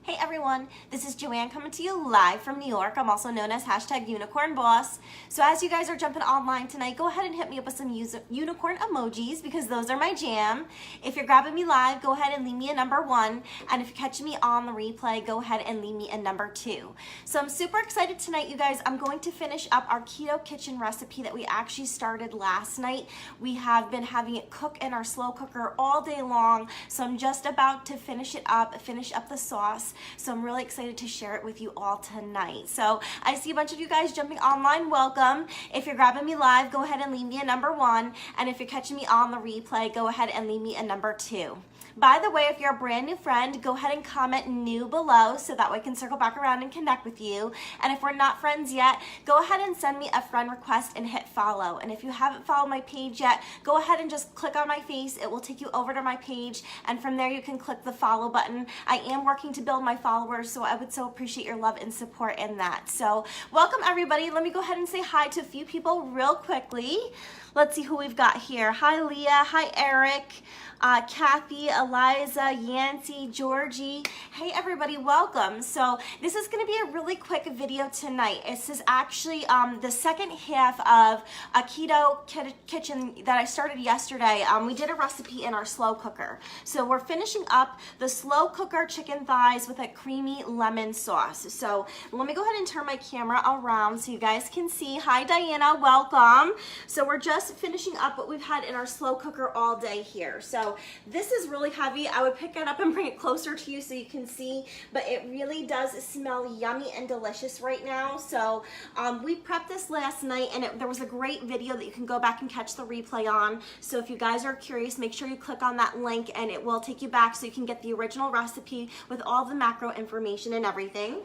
Hey everyone, this is Joanne coming to you live from New York. I'm also known as #UnicornBoss. So as you guys are jumping online tonight, go ahead and hit me up with some unicorn emojis because those are my jam. If you're grabbing me live, go ahead and leave me a number 1. And if you're catching me on the replay, go ahead and leave me a number 2. So I'm super excited tonight, you guys. I'm going to finish up our keto kitchen recipe that we actually started last night. We have been having it cook in our slow cooker all day long. So I'm just about to finish up the sauce. So I'm really excited to share it with you all tonight. So I see a bunch of you guys jumping online. Welcome. If you're grabbing me live, go ahead and leave me a number 1. And if you're catching me on the replay, go ahead and leave me a number 2. By the way, if you're a brand new friend, go ahead and comment new below so that way I can circle back around and connect with you. And if we're not friends yet, go ahead and send me a friend request and hit follow. And if you haven't followed my page yet, go ahead and just click on my face. It will take you over to my page. And from there, you can click the follow button. I am working to build my followers, so I would so appreciate your love and support in that. So welcome everybody. Let me go ahead and say hi to a few people real quickly. Let's see who we've got here. Hi Leah, hi Eric, Kathy, Eliza, Yancy, Georgie. Hey everybody, welcome. So this is gonna be a really quick video tonight. This is actually the second half of a keto kitchen that I started yesterday. We did a recipe in our slow cooker. So we're finishing up the slow cooker chicken thighs with a creamy lemon sauce. So let me go ahead and turn my camera around so you guys can see. Hi Diana, welcome. So we're just finishing up what we've had in our slow cooker all day here. So this is really heavy. I would pick it up and bring it closer to you so you can see, but it really does smell yummy and delicious right now. So we prepped this last night and there was a great video that you can go back and catch the replay on. So if you guys are curious, make sure you click on that link and it will take you back so you can get the original recipe with all the macro information and everything.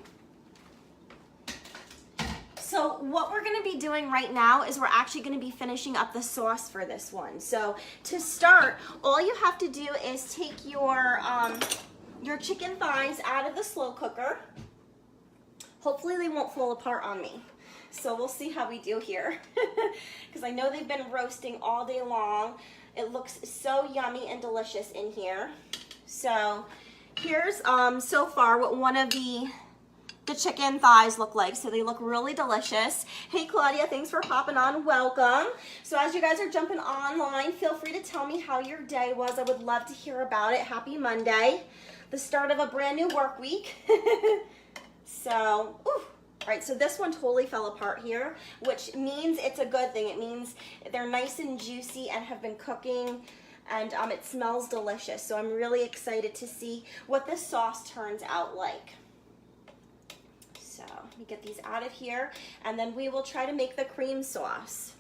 So what we're gonna be doing right now is we're actually gonna be finishing up the sauce for this one. So to start, all you have to do is take your chicken thighs out of the slow cooker. Hopefully they won't fall apart on me. So we'll see how we do here. Because I know they've been roasting all day long. It looks so yummy and delicious in here. So here's so far what one of the chicken thighs look like. So they look really delicious. Hey Claudia, thanks for popping on. Welcome. So as you guys are jumping online, feel free to tell me how your day was. I would love to hear about it. Happy Monday, the start of a brand new work week. So, all right, so this one totally fell apart here, which means it's a good thing. It means they're nice and juicy and have been cooking, and it smells delicious. So I'm really excited to see what this sauce turns out like. So let me get these out of here, and then we will try to make the cream sauce.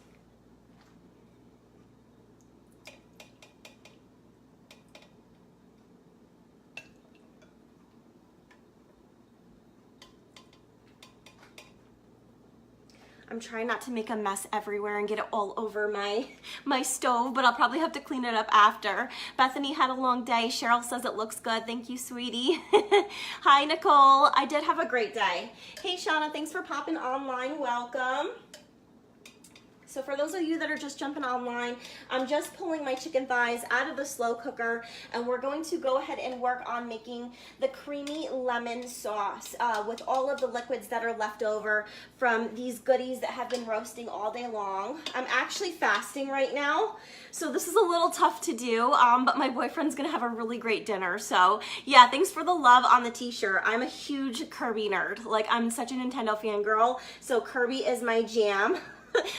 I'm trying not to make a mess everywhere and get it all over my stove, but I'll probably have to clean it up after. Bethany had a long day. Cheryl says it looks good. Thank you, sweetie. Hi, Nicole. I did have a great day. Hey, Shauna, thanks for popping online. Welcome. So for those of you that are just jumping online, I'm just pulling my chicken thighs out of the slow cooker, and we're going to go ahead and work on making the creamy lemon sauce with all of the liquids that are left over from these goodies that have been roasting all day long. I'm actually fasting right now, so this is a little tough to do, but my boyfriend's gonna have a really great dinner. So yeah, thanks for the love on the t-shirt. I'm a huge Kirby nerd. Like, I'm such a Nintendo fangirl, so Kirby is my jam.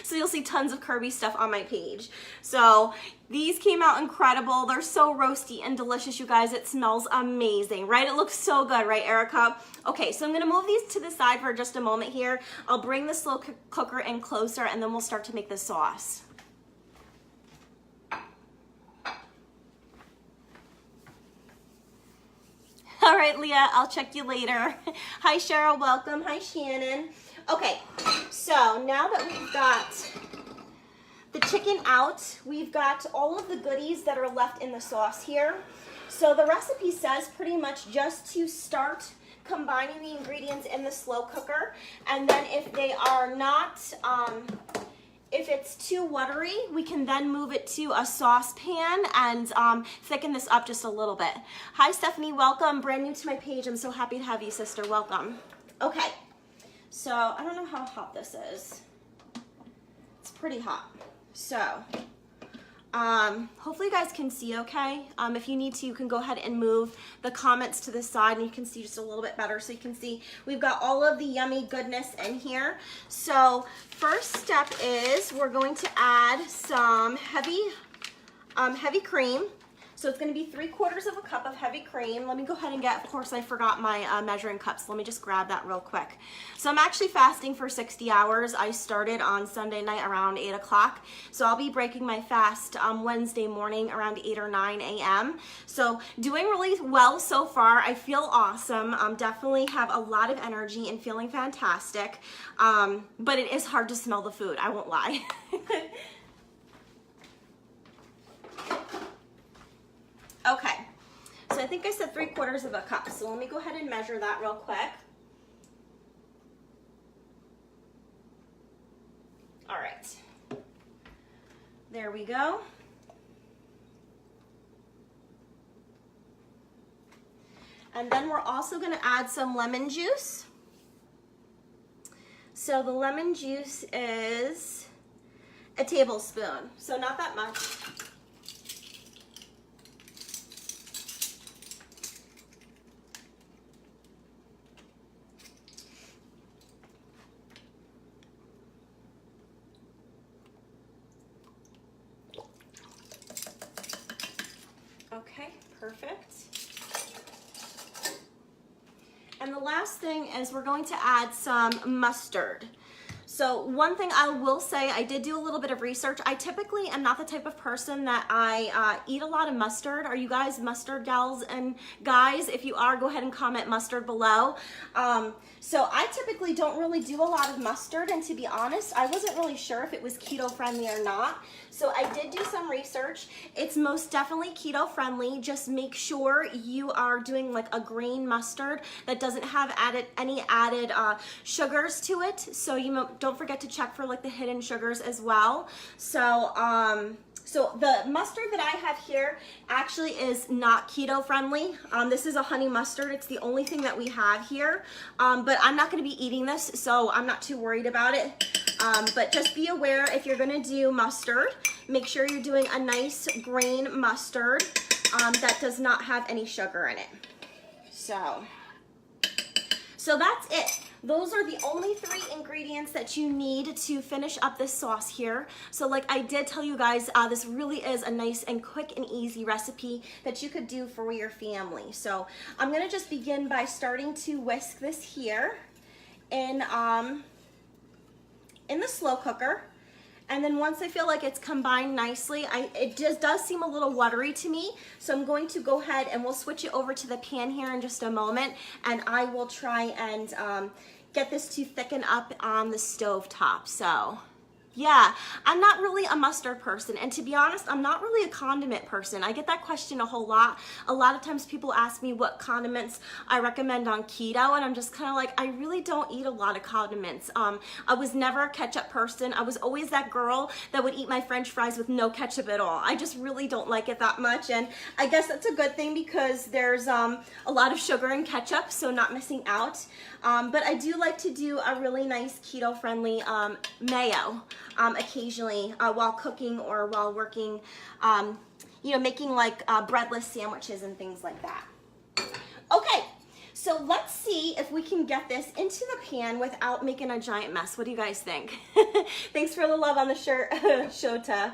So you'll see tons of Kirby stuff on my page. So these came out incredible. They're so roasty and delicious, you guys. It smells amazing, right? It looks so good, right, Erica? Okay, so I'm gonna move these to the side for just a moment here. I'll bring the slow cooker in closer, and then we'll start to make the sauce. All right, Leah, I'll check you later. Hi, Cheryl, welcome. Hi, Shannon. Okay, so now that we've got the chicken out, we've got all of the goodies that are left in the sauce here. So the recipe says pretty much just to start combining the ingredients in the slow cooker, and then if they are not if it's too watery, we can then move it to a saucepan and thicken this up just a little bit. Hi, Stephanie, welcome. Brand new to my page. I'm so happy to have you, sister. Welcome. Okay, so I don't know how hot this is. It's pretty hot. So, hopefully you guys can see okay. If you need to, you can go ahead and move the comments to the side and you can see just a little bit better. So you can see we've got all of the yummy goodness in here. So first step is we're going to add some heavy cream. So it's going to be 3/4 of a cup of heavy cream. Let me go ahead and get, of course I forgot my measuring cups. Let me just grab that real quick. So I'm actually fasting for 60 hours. I started on Sunday night around 8 o'clock. So I'll be breaking my fast Wednesday morning around 8 or 9 a.m. So doing really well so far. I feel awesome. Definitely have a lot of energy and feeling fantastic. But it is hard to smell the food, I won't lie. Okay, so I think I said 3/4 of a cup. So let me go ahead and measure that real quick. All right, there we go. And then we're also gonna add some lemon juice. So the lemon juice is a tablespoon, so not that much. Okay, perfect. And the last thing is we're going to add some mustard. So one thing I will say, I did do a little bit of research. I typically am not the type of person that I eat a lot of mustard. Are you guys mustard gals and guys? If you are, go ahead and comment mustard below. So I typically don't really do a lot of mustard, and to be honest, I wasn't really sure if it was keto friendly or not. So I did do some research. It's most definitely keto friendly. Just make sure you are doing like a green mustard that doesn't have any added sugars to it. So you don't forget to check for like the hidden sugars as well. So the mustard that I have here actually is not keto friendly. This is a honey mustard. It's the only thing that we have here. But I'm not going to be eating this, so I'm not too worried about it. But just be aware, if you're going to do mustard, make sure you're doing a nice green mustard that does not have any sugar in it. So that's it. Those are the only 3 ingredients that you need to finish up this sauce here. So like I did tell you guys, this really is a nice and quick and easy recipe that you could do for your family. So I'm gonna just begin by starting to whisk this here in the slow cooker. And then once I feel like it's combined nicely, it just does seem a little watery to me. So I'm going to go ahead and we'll switch it over to the pan here in just a moment. And I will try and get this to thicken up on the stove top. So yeah, I'm not really a mustard person, and to be honest, I'm not really a condiment person. I get that question a whole lot. A lot of times people ask me what condiments I recommend on keto, and I'm just kind of like, I really don't eat a lot of condiments. I was never a ketchup person. I was always that girl that would eat my French fries with no ketchup at all. I just really don't like it that much, and I guess that's a good thing because there's a lot of sugar in ketchup, so not missing out. But I do like to do a really nice keto-friendly mayo occasionally while cooking or while working, you know, making like breadless sandwiches and things like that. Okay, so let's see if we can get this into the pan without making a giant mess. What do you guys think? Thanks for the love on the shirt, Shota.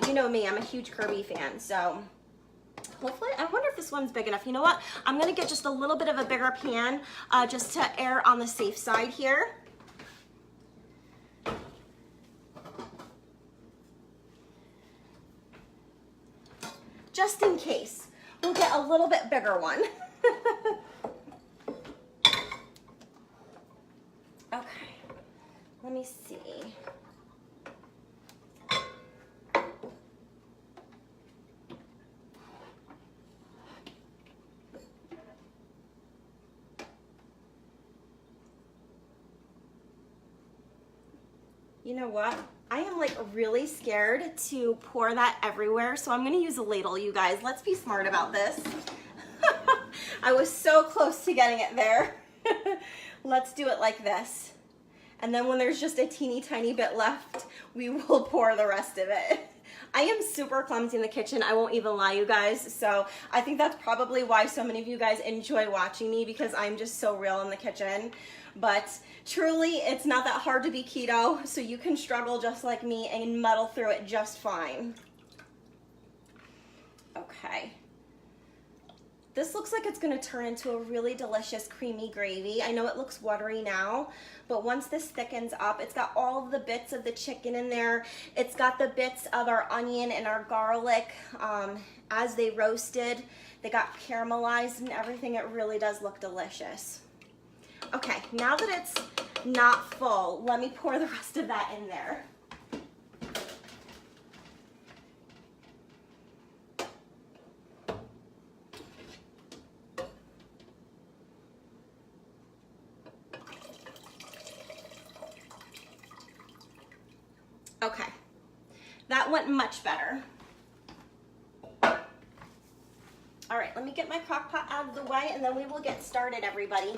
You know me, I'm a huge Kirby fan, so hopefully, I wonder if this one's big enough. You know what? I'm gonna get just a little bit of a bigger pan just to err on the safe side here. Just in case, we'll get a little bit bigger one. Okay, let me see. You know what? I am like really scared to pour that everywhere, so I'm gonna use a ladle, you guys. Let's be smart about this. I was so close to getting it there. Let's do it like this. And then when there's just a teeny tiny bit left, we will pour the rest of it. I am super clumsy in the kitchen, I won't even lie, you guys. So I think that's probably why so many of you guys enjoy watching me, because I'm just so real in the kitchen. But truly, it's not that hard to be keto, so you can struggle just like me and muddle through it just fine. Okay. This looks like it's gonna turn into a really delicious creamy gravy. I know it looks watery now, but once this thickens up, it's got all of the bits of the chicken in there. It's got the bits of our onion and our garlic as they roasted. They got caramelized and everything. It really does look delicious. Okay, now that it's not full, let me pour the rest of that in there. Okay, that went much better. All right, let me get my crock pot out of the way and then we will get started, everybody.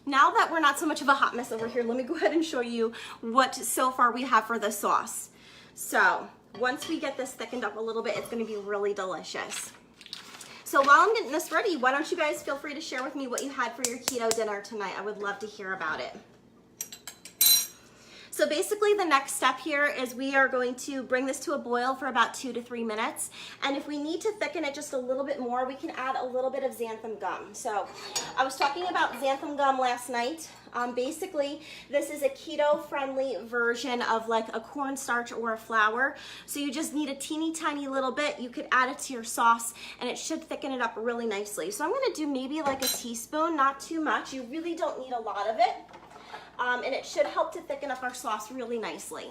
Now that we're not so much of a hot mess over here, let me go ahead and show you what so far we have for the sauce. So once we get this thickened up a little bit, it's gonna be really delicious. So while I'm getting this ready, why don't you guys feel free to share with me what you had for your keto dinner tonight? I would love to hear about it. So basically the next step here is we are going to bring this to a boil for about 2 to 3 minutes. And if we need to thicken it just a little bit more, we can add a little bit of xanthan gum. So I was talking about xanthan gum last night. Basically, this is a keto-friendly version of like a cornstarch or a flour. So you just need a teeny tiny little bit. You could add it to your sauce and it should thicken it up really nicely. So I'm gonna do maybe like a teaspoon, not too much. You really don't need a lot of it. And it should help to thicken up our sauce really nicely.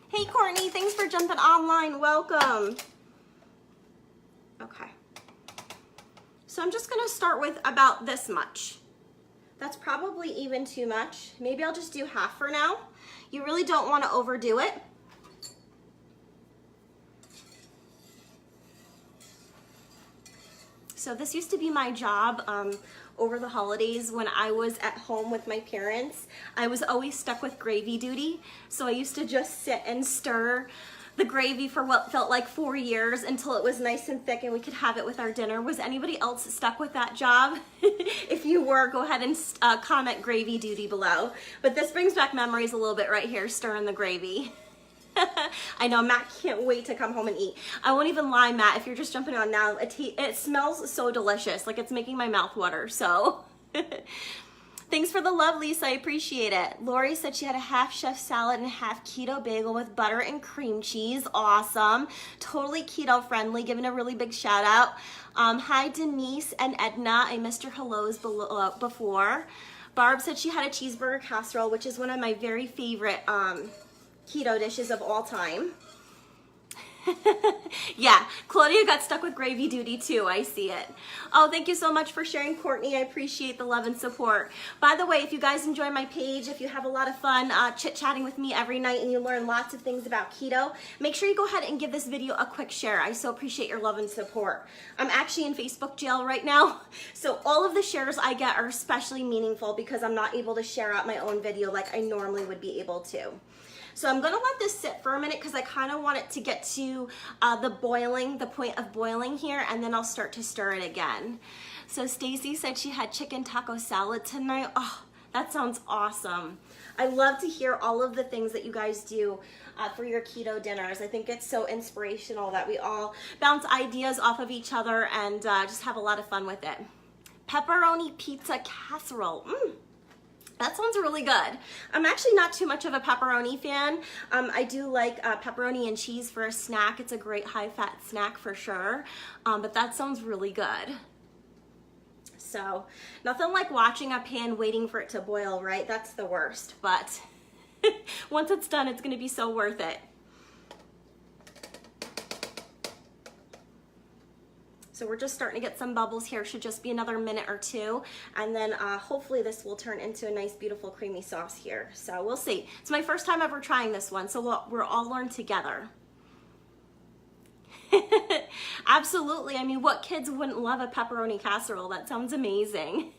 Hey Courtney, thanks for jumping online, welcome. Okay. So I'm just gonna start with about this much. That's probably even too much. Maybe I'll just do half for now. You really don't wanna overdo it. So this used to be my job over the holidays when I was at home with my parents. I was always stuck with gravy duty. So I used to just sit and stir the gravy for what felt like 4 years until it was nice and thick and we could have it with our dinner. Was anybody else stuck with that job? If you were, go ahead and comment gravy duty below. But this brings back memories a little bit right here, stirring the gravy. I know Matt can't wait to come home and eat. I won't even lie, Matt, if you're just jumping on now, it smells so delicious. Like it's making my mouth water, so. Thanks for the love, Lisa. I appreciate it. Lori said she had a half chef salad and half keto bagel with butter and cream cheese. Awesome. Totally keto friendly. Giving a really big shout out. Hi, Denise and Edna. I missed your hellos before. Barb said she had a cheeseburger casserole, which is one of my very favorite keto dishes of all time. Yeah, Claudia got stuck with gravy duty too. I see it. Oh, thank you so much for sharing, Courtney. I appreciate the love and support. By the way, if you guys enjoy my page, if you have a lot of fun chit-chatting with me every night and you learn lots of things about keto, make sure you go ahead and give this video a quick share. I so appreciate your love and support. I'm actually in Facebook jail right now, so all of the shares I get are especially meaningful because I'm not able to share out my own video like I normally would be able to. So I'm gonna let this sit for a minute because I kind of want it to get to the point of boiling here, and then I'll start to stir it again. So Stacy said she had chicken taco salad tonight. Oh, That sounds awesome. I love to hear all of the things that you guys do for your keto dinners. I think it's so inspirational that we all bounce ideas off of each other and just have a lot of fun with it. Pepperoni pizza casserole. That sounds really good. I'm actually not too much of a pepperoni fan. I do like pepperoni and cheese for a snack. It's a great high-fat snack for sure, but that sounds really good. So nothing like watching a pan waiting for it to boil, right? That's the worst, but once it's done, it's gonna be so worth it. So we're just starting to get some bubbles here. Should just be another minute or two. And then hopefully this will turn into a nice, beautiful, creamy sauce here. So we'll see. It's my first time ever trying this one, so we'll all learn together. Absolutely. I mean, what kids wouldn't love a pepperoni casserole? That sounds amazing.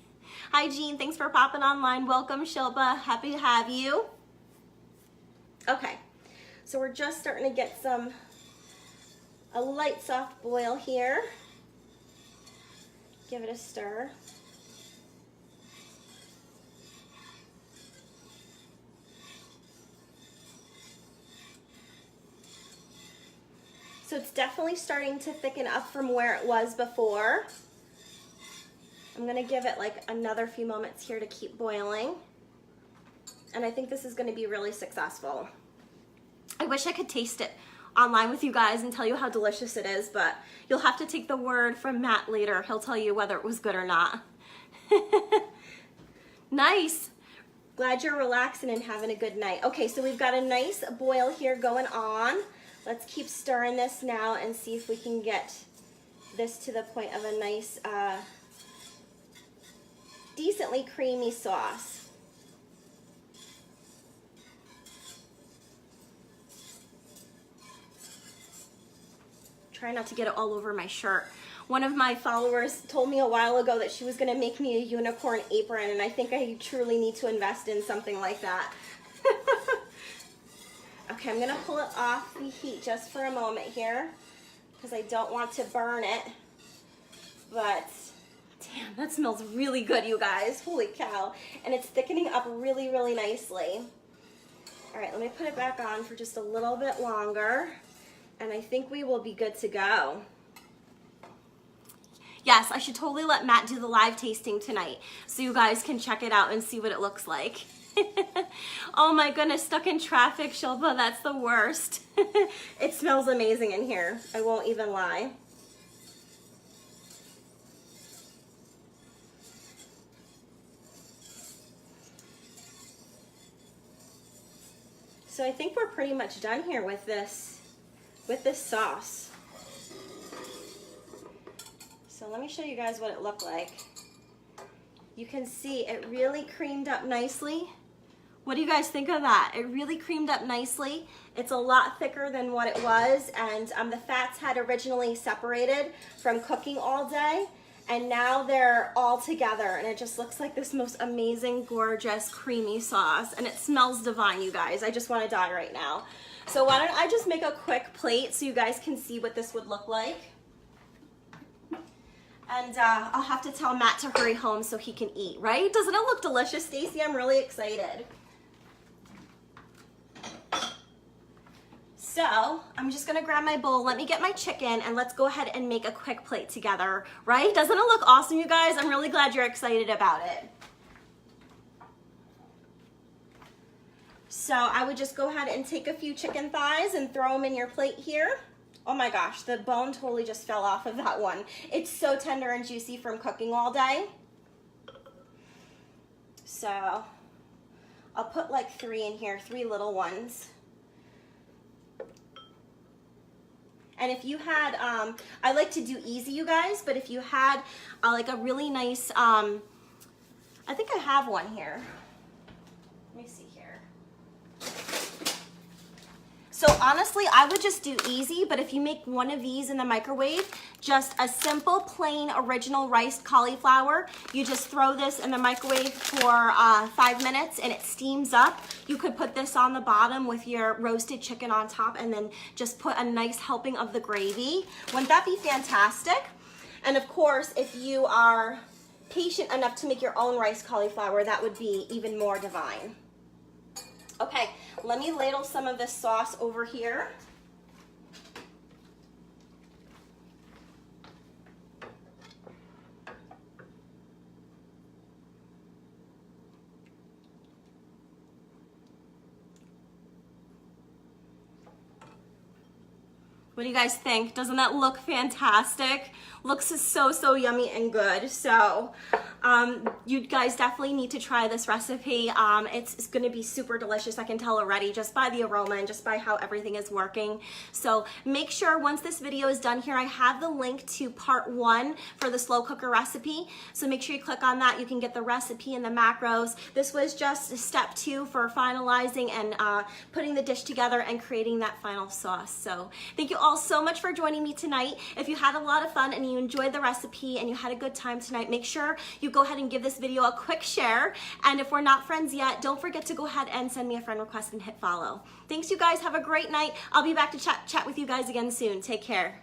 Hi, Jean. Thanks for popping online. Welcome, Shilpa. Happy to have you. Okay. So we're just starting to get a light, soft boil here. Give it a stir. So it's definitely starting to thicken up from where it was before. I'm gonna give it like another few moments here to keep boiling. And I think this is gonna be really successful. I wish I could taste it online with you guys and tell you how delicious it is, but you'll have to take the word from Matt later. He'll tell you whether it was good or not. Nice. Glad you're relaxing and having a good night. Okay, so we've got a nice boil here going on. Let's keep stirring this now and see if we can get this to the point of a nice, decently creamy sauce. Try not to get it all over my shirt. One of my followers told me a while ago that she was going to make me a unicorn apron, and I think I truly need to invest in something like that. Okay, I'm gonna pull it off the heat just for a moment here because I don't want to burn it. But damn, that smells really good, you guys. Holy cow. And it's thickening up really, really nicely. All right, let me put it back on for just a little bit longer, and I think we will be good to go. Yes, I should totally let Matt do the live tasting tonight so you guys can check it out and see what it looks like. Oh my goodness, stuck in traffic, Shilpa, that's the worst. It smells amazing in here, I won't even lie. So I think we're pretty much done here with this sauce. So let me show you guys what it looked like. You can see it really creamed up nicely. What do you guys think of that? It really creamed up nicely. It's a lot thicker than what it was, and the fats had originally separated from cooking all day, and now they're all together, and it just looks like this most amazing, gorgeous, creamy sauce, and it smells divine, you guys. I just want to die right now. So why don't I just make a quick plate so you guys can see what this would look like. And I'll have to tell Matt to hurry home so he can eat, right? Doesn't it look delicious, Stacy? I'm really excited. So I'm just gonna grab my bowl, let me get my chicken, and let's go ahead and make a quick plate together, right? Doesn't it look awesome, you guys? I'm really glad you're excited about it. So I would just go ahead and take a few chicken thighs and throw them in your plate here. Oh my gosh, the bone totally just fell off of that one. It's so tender and juicy from cooking all day. So I'll put like 3 in here, 3 little ones. And if you had, I like to do easy, you guys, but if you had like a really nice, I think I have one here. Let me see here. So honestly, I would just do easy, but if you make one of these in the microwave, just a simple, plain, original riced cauliflower, you just throw this in the microwave for 5 minutes and it steams up. You could put this on the bottom with your roasted chicken on top and then just put a nice helping of the gravy. Wouldn't that be fantastic? And of course, if you are patient enough to make your own rice cauliflower, that would be even more divine. Okay, let me ladle some of this sauce over here. What do you guys think? Doesn't that look fantastic? Looks so yummy and good. So you guys definitely need to try this recipe. It's gonna be super delicious. I can tell already just by the aroma and just by how everything is working. So make sure once this video is done here, I have the link to part 1 for the slow cooker recipe. So make sure you click on that. You can get the recipe and the macros. This was just step 2 for finalizing and putting the dish together and creating that final sauce. So thank you all so much for joining me tonight. If you had a lot of fun and you enjoyed the recipe and you had a good time tonight, make sure you go ahead and give this video a quick share. And if we're not friends yet, don't forget to go ahead and send me a friend request and hit follow. Thanks, you guys. Have a great night. I'll be back to chat with you guys again soon. Take care.